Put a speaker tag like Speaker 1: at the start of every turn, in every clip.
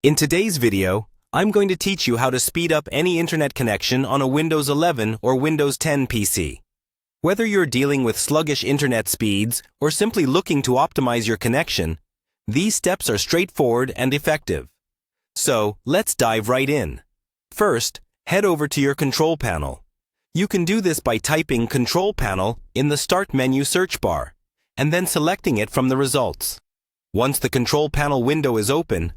Speaker 1: In today's video, I'm going to teach you how to speed up any internet connection on a Windows 11 or Windows 10 PC. Whether you're dealing with sluggish internet speeds or simply looking to optimize your connection, these steps are straightforward and effective. So, let's dive right in. First, head over to your control panel. You can do this by typing Control Panel in the Start menu search bar, and then selecting it from the results. Once the control panel window is open,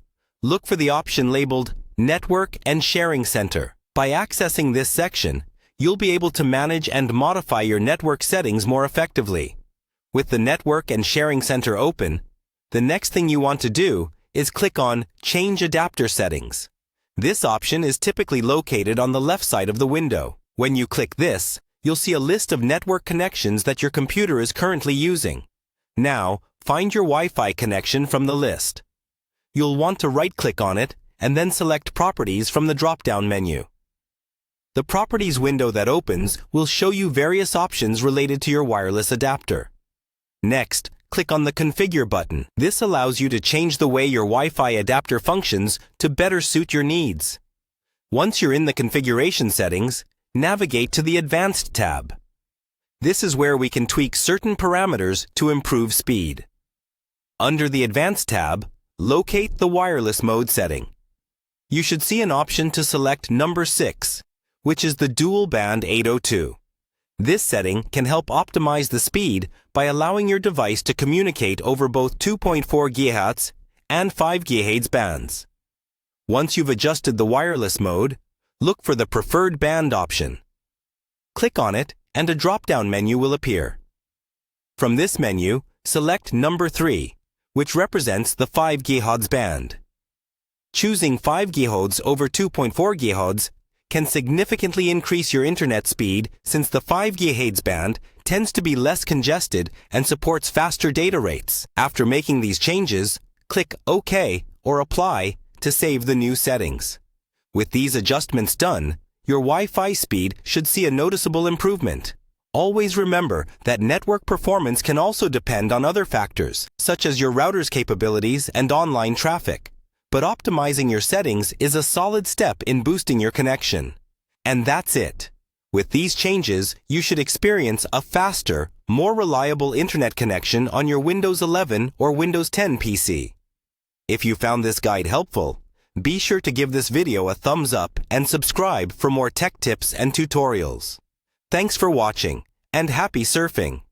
Speaker 1: look for the option labeled Network and Sharing Center. By accessing this section, you'll be able to manage and modify your network settings more effectively. With the Network and Sharing Center open, the next thing you want to do is click on Change Adapter Settings. This option is typically located on the left side of the window. When you click this, you'll see a list of network connections that your computer is currently using. Now, find your Wi-Fi connection from the list. You'll want to right-click on it and then select Properties from the drop-down menu. The Properties window that opens will show you various options related to your wireless adapter. Next, click on the Configure button. This allows you to change the way your Wi-Fi adapter functions to better suit your needs. Once you're in the configuration settings, navigate to the Advanced tab. This is where we can tweak certain parameters to improve speed. Under the Advanced tab, locate the wireless mode setting. You should see an option to select number 6, which is the dual band 802. This setting can help optimize the speed by allowing your device to communicate over both 2.4 GHz and 5 GHz bands. Once you've adjusted the wireless mode, look for the preferred band option. Click on it and a drop-down menu will appear. From this menu, select number 3, which represents the 5 GHz band. Choosing 5 GHz over 2.4 GHz can significantly increase your internet speed since the 5 GHz band tends to be less congested and supports faster data rates. After making these changes, click OK or Apply to save the new settings. With these adjustments done, your Wi-Fi speed should see a noticeable improvement. Always remember that network performance can also depend on other factors, such as your router's capabilities and online traffic. But optimizing your settings is a solid step in boosting your connection. And that's it. With these changes, you should experience a faster, more reliable internet connection on your Windows 11 or Windows 10 PC. If you found this guide helpful, be sure to give this video a thumbs up and subscribe for more tech tips and tutorials. Thanks for watching, and happy surfing!